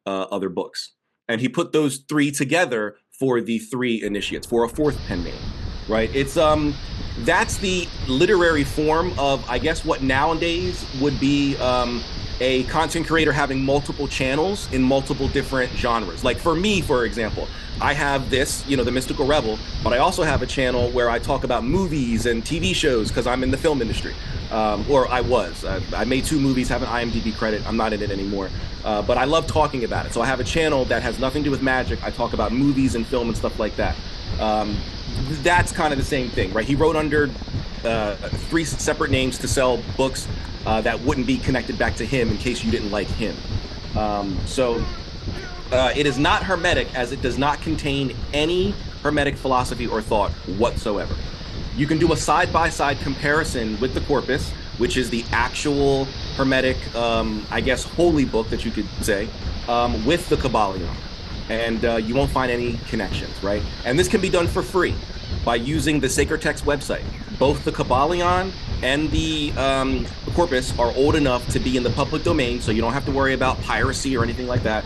other books. And he put those three together for the three initiates, for a fourth pen name, right? It's that's the literary form of, I guess, what nowadays would be a content creator having multiple channels in multiple different genres. Like for me, for example, I have this, you know, the Mystical Rebel, but I also have a channel where I talk about movies and TV shows because I'm in the film industry, or I was. I made 2 movies, have an IMDb credit. I'm not in it anymore, but I love talking about it. So I have a channel that has nothing to do with magic. I talk about movies and film and stuff like that. That's kind of the same thing, right? He wrote under 3 separate names to sell books that wouldn't be connected back to him in case you didn't like him. It is not hermetic, as it does not contain any hermetic philosophy or thought whatsoever. You can do a side-by-side comparison with the corpus, which is the actual hermetic, I guess, holy book that you could say, with the Kabbalion. And you won't find any connections, right? And this can be done for free by using the Sacred Text website. Both the Kabbalion and the corpus are old enough to be in the public domain, so you don't have to worry about piracy or anything like that.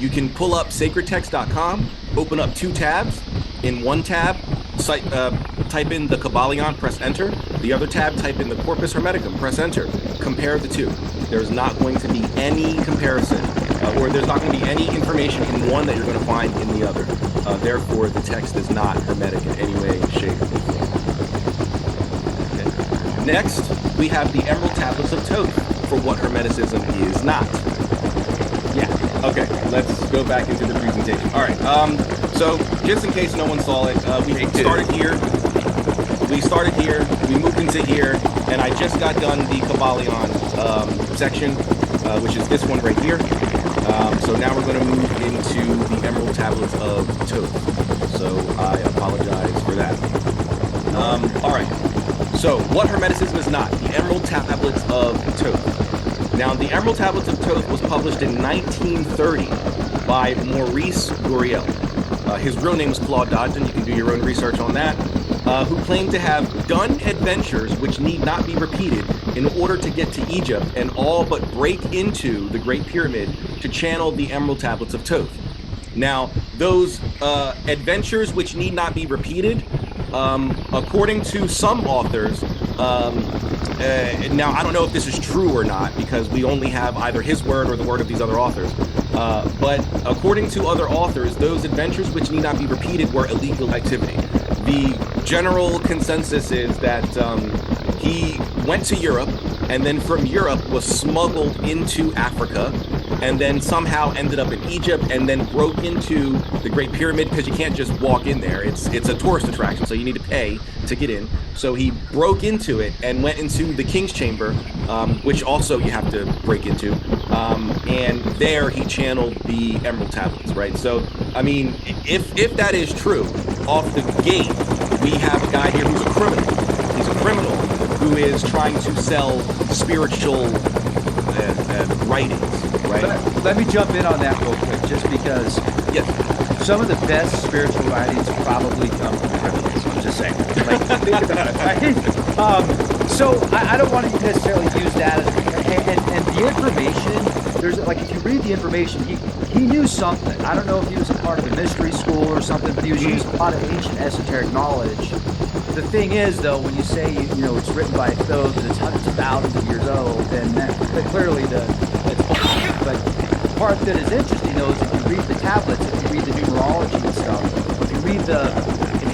You can pull up sacredtext.com, open up 2 tabs. In one tab, type in the Kabbalion, press enter. The other tab, type in the Corpus Hermeticum, press enter. Compare the 2. There's not going to be any comparison, or there's not going to be any information in one that you're going to find in the other. Therefore, the text is not hermetic in any way, shape, or form. Okay. Next, we have the Emerald Tablets of Thoth for what Hermeticism is not. Yeah, okay, let's go back into the presentation. All right, so just in case no one saw it, we started here, we moved into here, and I just got done the Kabbalion section, which is this one right here. So now we're going to move into the Emerald Tablets of Thoth. So I apologize for that. All right, so what Hermeticism is not, the Emerald Tablets of Thoth. Now, the Emerald Tablets of Thoth was published in 1930 by Maurice Doreal. His real name was Claude Dodson. You can do your own research on that. Who claimed to have done adventures which need not be repeated in order to get to Egypt and all but break into the Great Pyramid to channel the Emerald Tablets of Thoth. Now, those adventures which need not be repeated, according to some authors, now I don't know if this is true or not because we only have either his word or the word of these other authors, but according to other authors, those adventures which need not be repeated were illegal activity. The general consensus is that he went to Europe and then from Europe was smuggled into Africa and then somehow ended up in Egypt and then broke into the Great Pyramid because you can't just walk in there. It's a tourist attraction, so you need to pay to get in. So he broke into it and went into the King's Chamber, which also you have to break into. And there he channeled the Emerald Tablets, right? So, I mean, if that is true, off the gate, we have a guy here who's a criminal. He's a criminal who is trying to sell spiritual writings, right? Let me jump in on that real quick, just because some of the best spiritual writings probably come from criminals. I'm just saying. Like, think about it, right? So I don't want to necessarily use that as, and the information, there's like, if you read the information, he knew something. I don't know if he was a part of a mystery school or something, but he was using a lot of ancient esoteric knowledge. The thing is, though, when you say, you know, it's written by Thoth and it's hundreds of thousands of years old, then that clearly it's bullshit. But the part that is interesting, though, is if you read the tablets, if you read the numerology and stuff, if you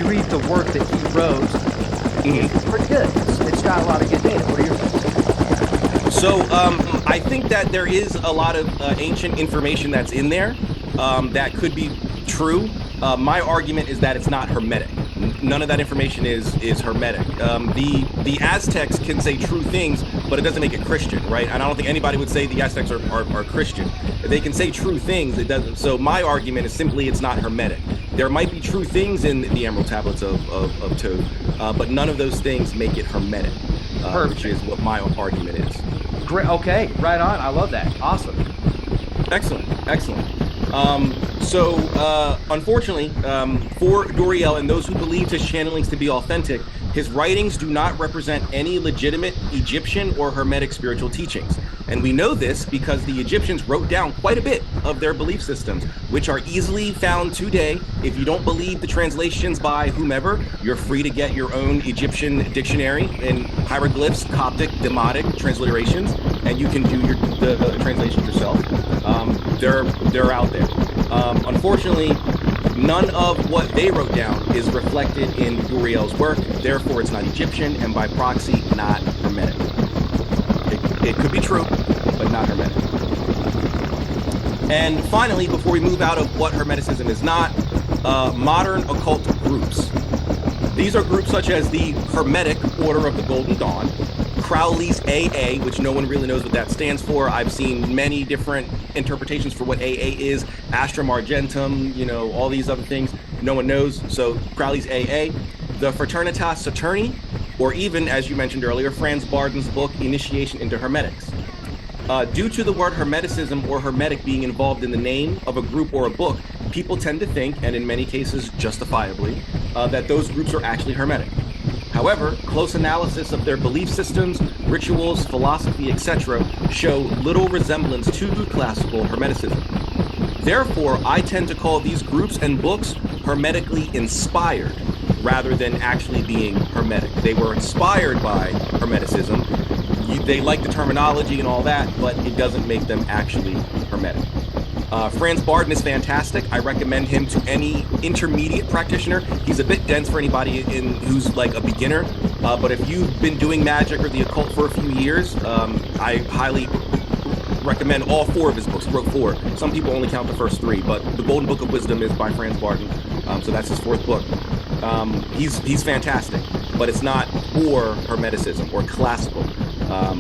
read the work that he wrote, it's pretty good. It's got a lot of good data. What are your thoughts? So I think that there is a lot of ancient information that's in there that could be true. My argument is that it's not hermetic. None of that information is hermetic. The Aztecs can say true things, but it doesn't make it Christian, right? And I don't think anybody would say the Aztecs are Christian. They can say true things, it doesn't. So my argument is simply it's not hermetic. There might be true things in the Emerald Tablets of Thoth, but none of those things make it hermetic, which is what my argument is. Great. Okay, right on. I love that. Awesome. Excellent. Unfortunately, for Doreal and those who believed his channelings to be authentic, his writings do not represent any legitimate Egyptian or Hermetic spiritual teachings. And we know this because the Egyptians wrote down quite a bit of their belief systems, which are easily found today. If you don't believe the translations by whomever, you're free to get your own Egyptian dictionary in hieroglyphs, Coptic, Demotic transliterations, and you can do the translations yourself. They're out there. Unfortunately, none of what they wrote down is reflected in Uriel's work. Therefore, it's not Egyptian, and by proxy, not Hermetic. It could be true, but not Hermetic. And finally, before we move out of what Hermeticism is not, modern occult groups. These are groups such as the Hermetic Order of the Golden Dawn, Crowley's AA, which no one really knows what that stands for. I've seen many different interpretations for what AA is, Astrum Argentum, all these other things. No one knows. So Crowley's AA, the Fraternitas Saturni, or even, as you mentioned earlier, Franz Barden's book, Initiation into Hermetics. Due to the word Hermeticism or Hermetic being involved in the name of a group or a book, people tend to think, and in many cases justifiably, that those groups are actually Hermetic. However, close analysis of their belief systems, rituals, philosophy, etc. show little resemblance to classical Hermeticism. Therefore, I tend to call these groups and books hermetically inspired, rather than actually being Hermetic. They were inspired by Hermeticism. They like the terminology and all that, but it doesn't make them actually Hermetic. Franz Barden is fantastic. I recommend him to any intermediate practitioner. He's a bit dense for anybody who's like a beginner, but if you've been doing magic or the occult for a few years, I highly recommend all 4 of his books. He wrote 4. Some people only count the first 3, but The Golden Book of Wisdom is by Franz Barden, so that's his 4th book. He's fantastic, but it's not for Hermeticism or classical.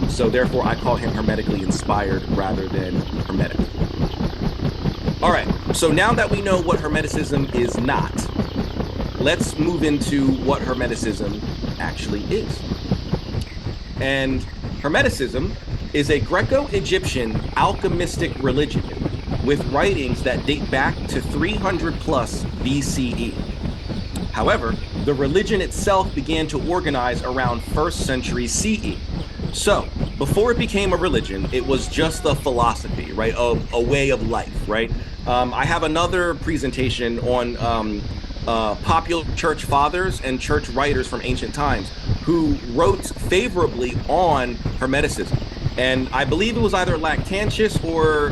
So therefore, I call him hermetically inspired rather than Hermetic. All right, so now that we know what Hermeticism is not, let's move into what Hermeticism actually is. And Hermeticism is a Greco-Egyptian alchemistic religion with writings that date back to 300 plus BCE. However, the religion itself began to organize around 1st century CE. So, before it became a religion, it was just a philosophy, right? A way of life, right? I have another presentation on popular church fathers and church writers from ancient times who wrote favorably on Hermeticism. And I believe it was either Lactantius or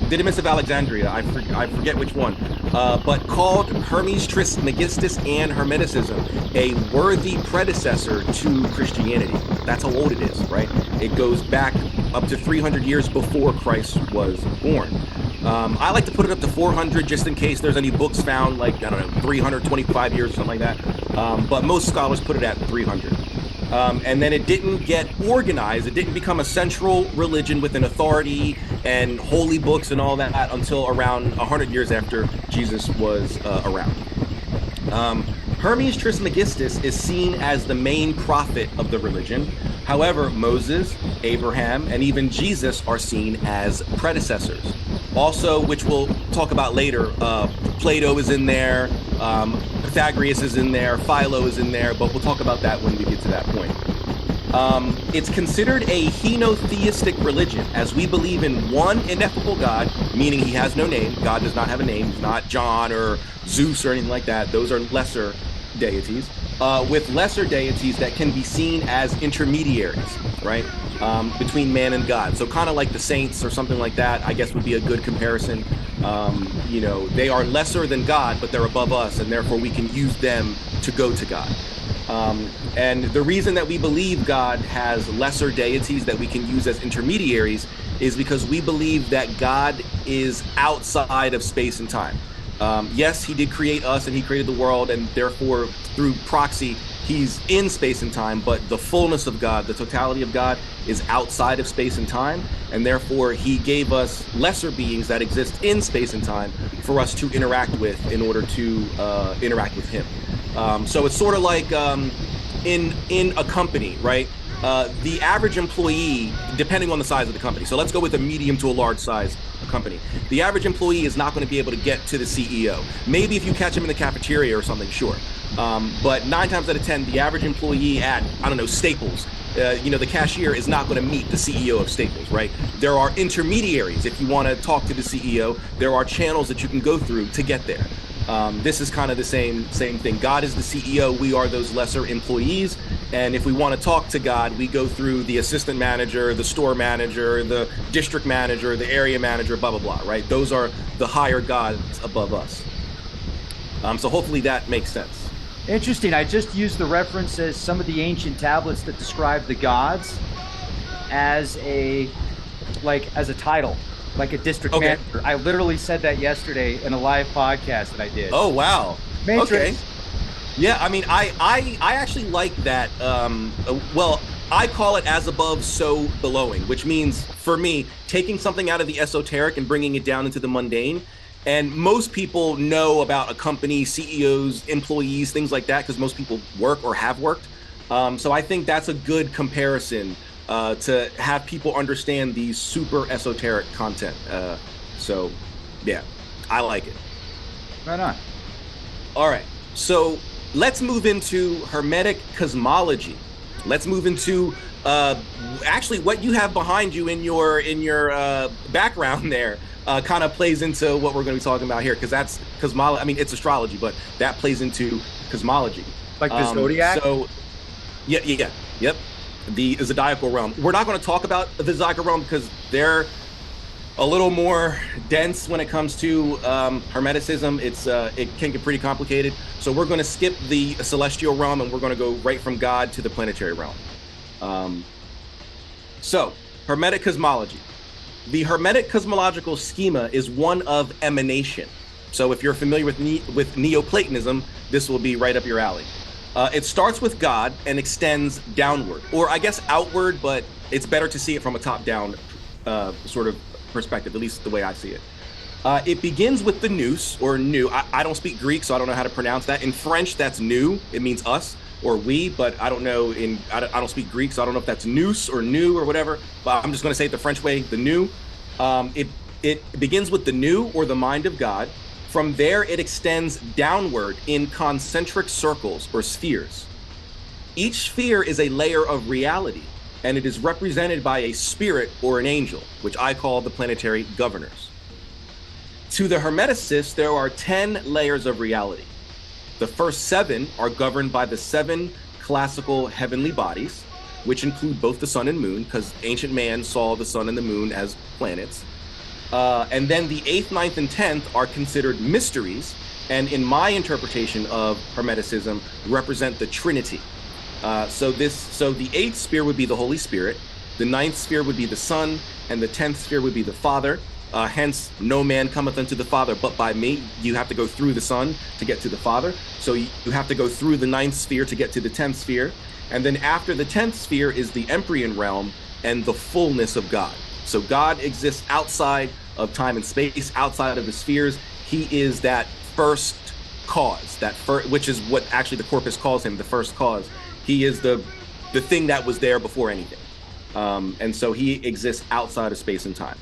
Didymus of Alexandria, I forget which one, but called Hermes Trismegistus and Hermeticism a worthy predecessor to Christianity. That's how old it is, right? It goes back up to 300 years before Christ was born. I like to put it up to 400 just in case there's any books found, like, I don't know, 325 years or something like that. But most scholars put it at 300. And then it didn't get organized. It didn't become a central religion with an authority and holy books and all that until around 100 years after Jesus was around. Hermes Trismegistus is seen as the main prophet of the religion. However, Moses, Abraham, and even Jesus are seen as predecessors. Also, which we'll talk about later, Plato is in there, Pythagoras is in there, Philo is in there, but we'll talk about that when we get to that point. It's considered a henotheistic religion, as we believe in one ineffable God, meaning he has no name. God does not have a name. He's not John or Zeus or anything like that. Those are lesser deities, with lesser deities that can be seen as intermediaries, right, between man and God. So kind of like the saints or something like that, I guess would be a good comparison. They are lesser than God, but they're above us, and therefore we can use them to go to God. And the reason that we believe God has lesser deities that we can use as intermediaries is because we believe that God is outside of space and time. Yes, he did create us and he created the world, and therefore through proxy he's in space and time, but the fullness of God, the totality of God, is outside of space and time, and therefore he gave us lesser beings that exist in space and time for us to interact with in order to interact with him. So it's sort of like in a company, right? The average employee, depending on the size of the company, so let's go with a medium to a large size company. The average employee is not going to be able to get to the CEO. Maybe if you catch him in the cafeteria or something, sure. But 9 times out of 10, the average employee at, I don't know, Staples the cashier is not going to meet the CEO of Staples, right? There are intermediaries. If you want to talk to the CEO, there are channels that you can go through to get there. This is kind of the same thing. God is the CEO. We are those lesser employees. And if we want to talk to God, we go through the assistant manager, the store manager, the district manager, the area manager, blah, blah, blah, right? Those are the higher gods above us. So hopefully that makes sense. Interesting. I just used the references, some of the ancient tablets that describe the gods as a title. Like a district manager. I literally said that yesterday in a live podcast that I did. Oh, wow. Matrix. Okay. Yeah, I mean, I actually like that. Well, I call it as above, so belowing, which means, for me, taking something out of the esoteric and bringing it down into the mundane. And most people know about a company, CEOs, employees, things like that, because most people work or have worked. So I think that's a good comparison to have people understand the super esoteric content. So, yeah, I like it. Right on. All right, so let's move into Hermetic cosmology. Let's move into actually what you have behind you in your background there. Kind of plays into what we're going to be talking about here, because that's cosmology. I mean, it's astrology, but that plays into cosmology. Like the zodiac? So, yeah, yep. The zodiacal realm. We're not going to talk about the zodiacal realm because they're a little more dense when it comes to Hermeticism. It can get pretty complicated. So we're going to skip the celestial realm and we're going to go right from God to the planetary realm. So, Hermetic cosmology. The Hermetic cosmological schema is one of emanation. So if you're familiar with Neoplatonism, this will be right up your alley. It starts with God and extends downward, or I guess outward, but it's better to see it from a top-down sort of perspective, at least the way I see it. It begins with the nous, or nous. I don't speak Greek, so I don't know how to pronounce that. In French, that's nous. It means us or we, but I don't know. I don't speak Greek, so I don't know if that's nous or nous or whatever. But I'm just going to say it the French way, the nous. It begins with the nous, or the mind of God. From there, it extends downward in concentric circles or spheres. Each sphere is a layer of reality, and it is represented by a spirit or an angel, which I call the planetary governors. To the Hermeticists, there are 10 layers of reality. The first 7 are governed by the 7 classical heavenly bodies, which include both the sun and moon, because ancient man saw the sun and the moon as planets. And then the 8th, 9th, and 10th are considered mysteries, and in my interpretation of Hermeticism, represent the Trinity. So the 8th sphere would be the Holy Spirit, the 9th sphere would be the Son, and the 10th sphere would be the Father. Hence, no man cometh unto the Father but by me. You have to go through the Son to get to the Father. So you have to go through the 9th sphere to get to the 10th sphere. And then after the 10th sphere is the Empyrean realm and the fullness of God. So God exists outside of time and space, outside of the spheres. He is that first cause, which is what actually the corpus calls him, the first cause. He is the thing that was there before anything. And so he exists outside of space and time.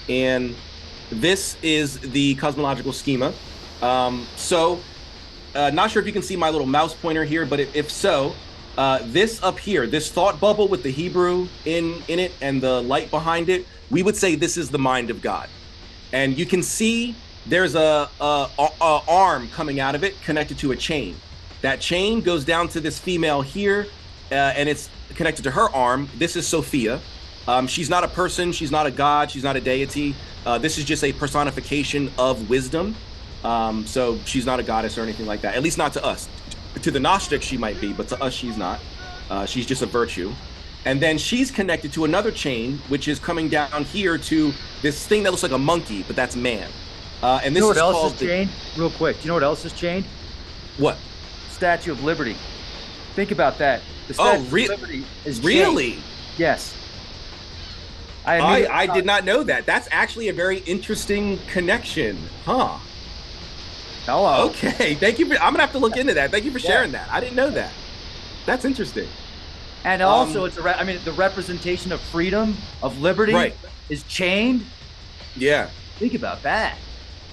And this is the cosmological schema. Not sure if you can see my little mouse pointer here, but if so, this up here, this thought bubble with the Hebrew in it and the light behind it, we would say this is the mind of God. And you can see there's a arm coming out of it connected to a chain. That chain goes down to this female here, and it's connected to her arm. This is Sophia. She's not a person, she's not a god, she's not a deity. This is just a personification of wisdom. So she's not a goddess or anything like that, at least not to us. To the Gnostics, she might be, but to us, she's not. She's just a virtue. And then she's connected to another chain, which is coming down here to this thing that looks like a monkey, but that's man. And this you know is what else called is chained? Real quick, do you know what else is chained? What? Statue of Liberty. Think about that. The Statue of Liberty is chained. Really? Yes. I did not know that. That's actually a very interesting connection, huh? Hello. Okay, thank you. I'm gonna have to look into that. Thank you for sharing that. I didn't know that. That's interesting. And also, it's the representation of freedom, of liberty, is chained. Yeah. Think about that.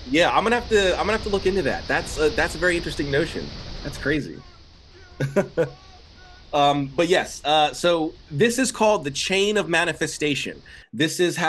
Yeah, I'm gonna have to look into that. That's a very interesting notion. That's crazy. But yes, so this is called the chain of manifestation. This is how